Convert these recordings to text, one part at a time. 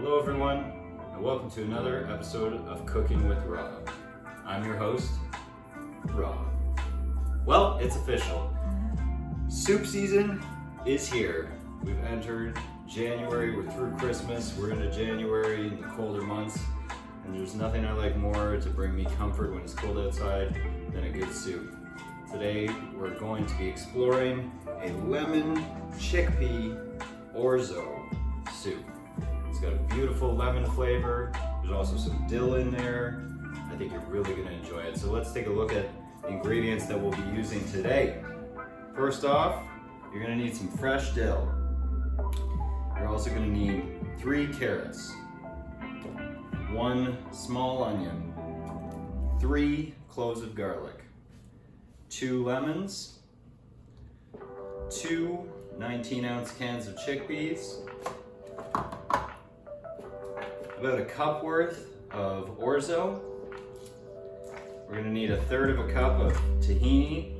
Hello everyone, and welcome to another episode of Cooking with Rob. I'm your host, Rob. Well, it's official. Soup season is here. We've entered January, we're through Christmas, we're into January in the colder months, and there's nothing I like more to bring me comfort when it's cold outside than a good soup. Today, we're going to be exploring a lemon chickpea orzo soup. It's got a beautiful lemon flavor. There's also some dill in there. I think you're really gonna enjoy it. So let's take a look at the ingredients that we'll be using today. First off, you're gonna need some fresh dill. You're also gonna need 3 carrots, 1 small onion, 3 cloves of garlic, 2 lemons, 2 19-ounce cans of chickpeas, about a cup worth of orzo. We're gonna need 1/3 of a cup of tahini.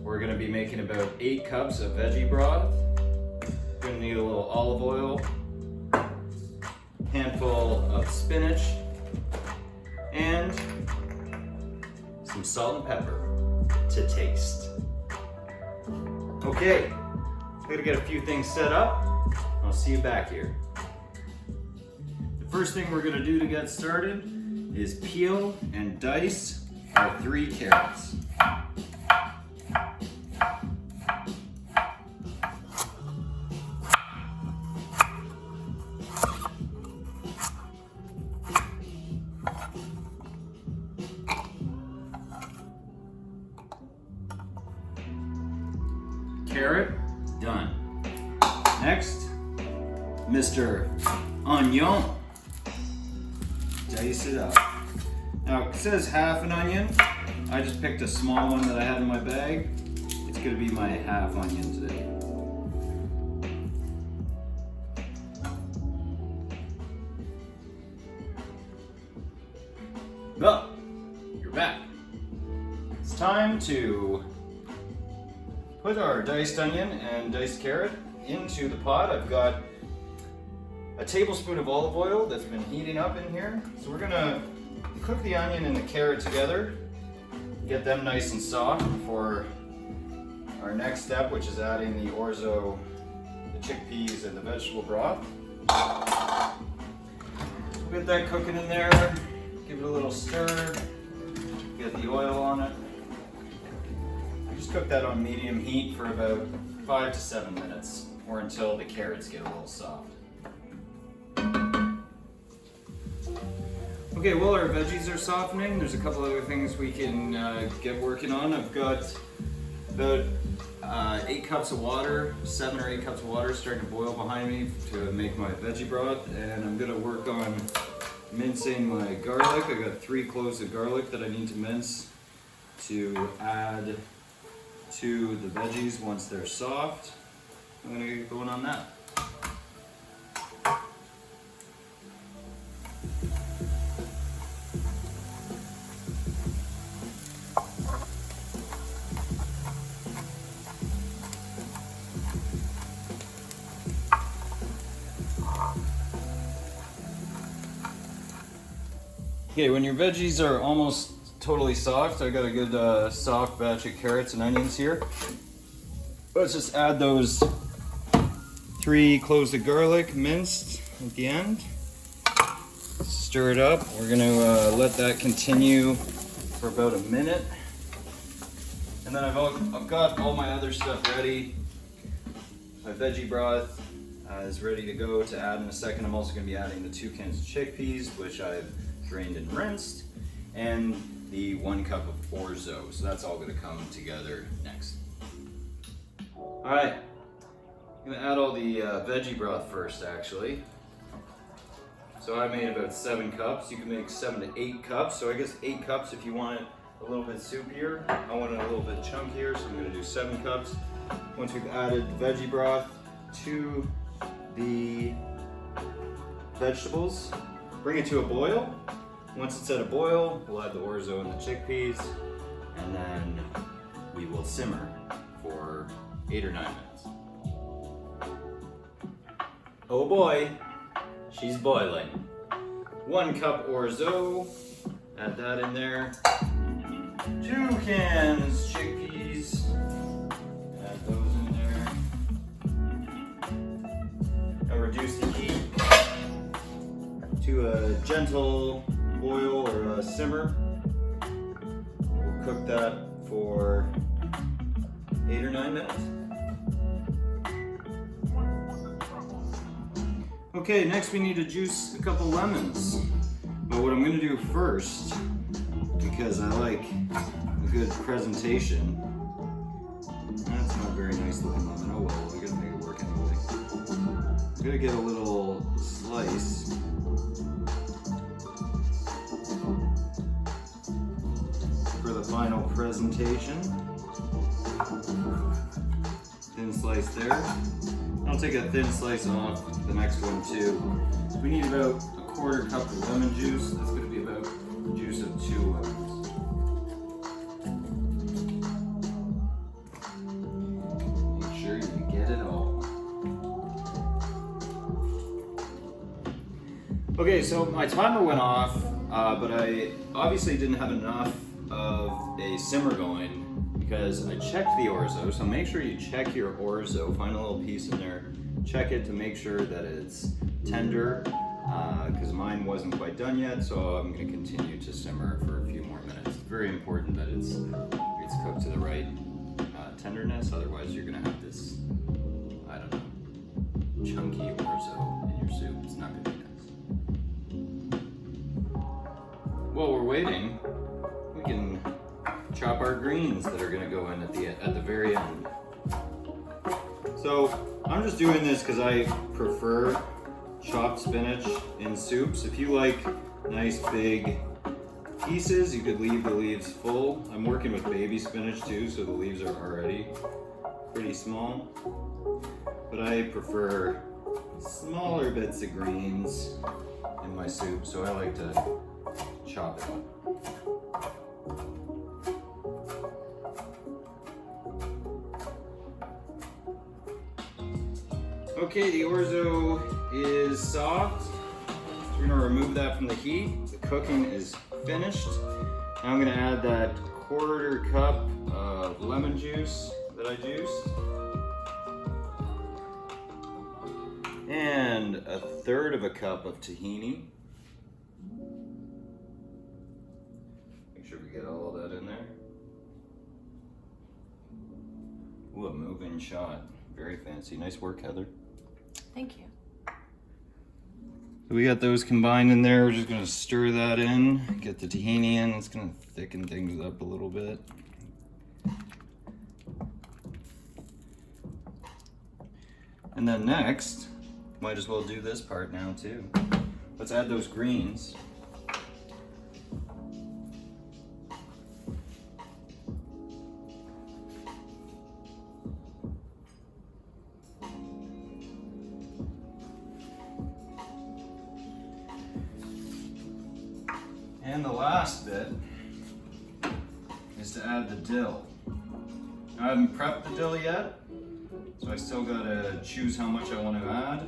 We're gonna be making about 8 cups of veggie broth. We're gonna need a little olive oil, handful of spinach, and some salt and pepper to taste. Okay, I'm gonna get a few things set up. I'll see you back here. The first thing we're gonna do to get started is peel and dice our 3 carrots. Carrot, done. Next, Mr. Onion. Dice it up. Now it says half an onion. I just picked a small one that I had in my bag. It's gonna be my half onion today. Well, you're back. It's time to put our diced onion and diced carrot into the pot. I've got a tablespoon of olive oil that's been heating up in here. So we're gonna cook the onion and the carrot together, get them nice and soft for our next step, which is adding the orzo, the chickpeas, and the vegetable broth. So get that cooking in there, give it a little stir, get the oil on it. Just cook that on medium heat for about 5 to 7 minutes, or until the carrots get a little soft. Okay, while our veggies are softening, there's a couple other things we can get working on. I've got about 8 cups of water, 7 or 8 cups of water starting to boil behind me to make my veggie broth, and I'm gonna work on mincing my garlic. I got 3 cloves of garlic that I need to mince to add to the veggies once they're soft. I'm gonna get going on that. Okay, when your veggies are almost totally soft, I got a good soft batch of carrots and onions here. Let's just add those 3 cloves of garlic minced at the end. Stir it up. We're gonna let that continue for about a minute. And then I've got all my other stuff ready. My veggie broth is ready to go to add in a second. I'm also gonna be adding the 2 cans of chickpeas, which I've drained and rinsed, and the 1 cup of orzo. So that's all gonna come together next. All right, I'm gonna add all the veggie broth first, actually. So I made about 7 cups. You can make 7 to 8 cups. So I guess 8 cups if you want it a little bit soupier. I want it a little bit chunkier, so I'm gonna do 7 cups. Once we've added the veggie broth to the vegetables, bring it to a boil. Once it's at a boil, we'll add the orzo and the chickpeas, and then we will simmer for 8 or 9 minutes. Oh boy, she's boiling. 1 cup orzo, add that in there. 2 cans chickpeas, add those in there. Now reduce the heat to a gentle boil or a simmer. We'll cook that for 8 or 9 minutes. Okay, next we need to juice a couple lemons. But what I'm going to do first, because I like a good presentation, that's not a very nice looking lemon. Oh well, we're going to make it work anyway. I'm going to get a little slice. For the final presentation. Thin slice there. I'll take a thin slice off the next one too. So we need about a 1/4 cup of lemon juice. That's going to be about the juice of 2 lemons. Make sure you get it all. Okay, so my timer went off, but I obviously didn't have enough of a simmer going because I checked the orzo. So make sure you check your orzo, find a little piece in there, check it to make sure that it's tender, because mine wasn't quite done yet, so I'm going to continue to simmer for a few more minutes. It's very important that it's cooked to the right tenderness, otherwise you're going to have this, I don't know, chunky orzo in your soup. It's not going to be nice. While we're waiting, we can chop our greens that are going to go in at the very end. So I'm just doing this because I prefer chopped spinach in soups. If you like nice big pieces, you could leave the leaves full. I'm working with baby spinach too, so the leaves are already pretty small. But I prefer smaller bits of greens in my soup, so I like to chop it up. Okay, the orzo is soft. So we're gonna remove that from the heat. The cooking is finished. Now I'm gonna add that 1/4 cup of lemon juice that I juiced. And a 1/3 cup of tahini. Make sure we get all of that in there. Ooh, a move-in shot. Very fancy. Nice work, Heather. Thank you. So we got those combined in there. We're just gonna stir that in, get the tahini in. It's gonna thicken things up a little bit. And then next, might as well do this part now too. Let's add those greens. And the last bit is to add the dill. Now, I haven't prepped the dill yet, so I still gotta choose how much I want to add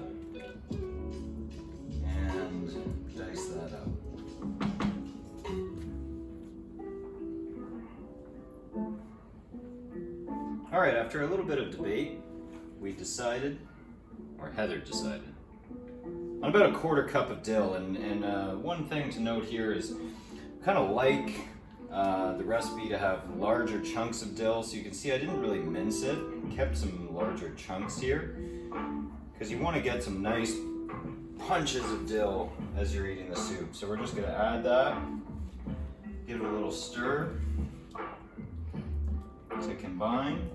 and dice that up. All right, after a little bit of debate, we decided, or Heather decided, on about a 1/4 cup of dill. And one thing to note here is kind of like the recipe to have larger chunks of dill. So you can see I didn't really mince it, kept some larger chunks here because you want to get some nice punches of dill as you're eating the soup. So we're just going to add that, give it a little stir to combine.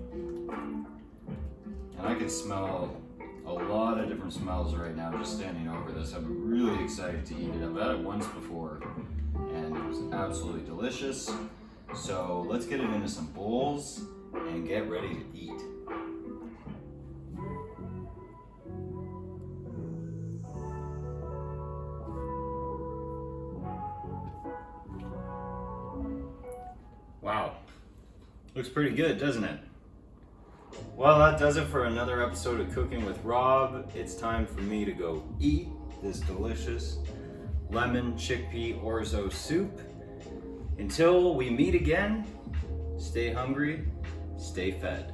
And I can smell a lot of different smells right now just standing over this. I'm really excited to eat it. I've had it once before and it was absolutely delicious. So let's get it into some bowls and get ready to eat. Wow, looks pretty good, doesn't it? Well, that does it for another episode of Cooking with Rob. It's time for me to go eat this delicious lemon chickpea orzo soup. Until we meet again, stay hungry, stay fed.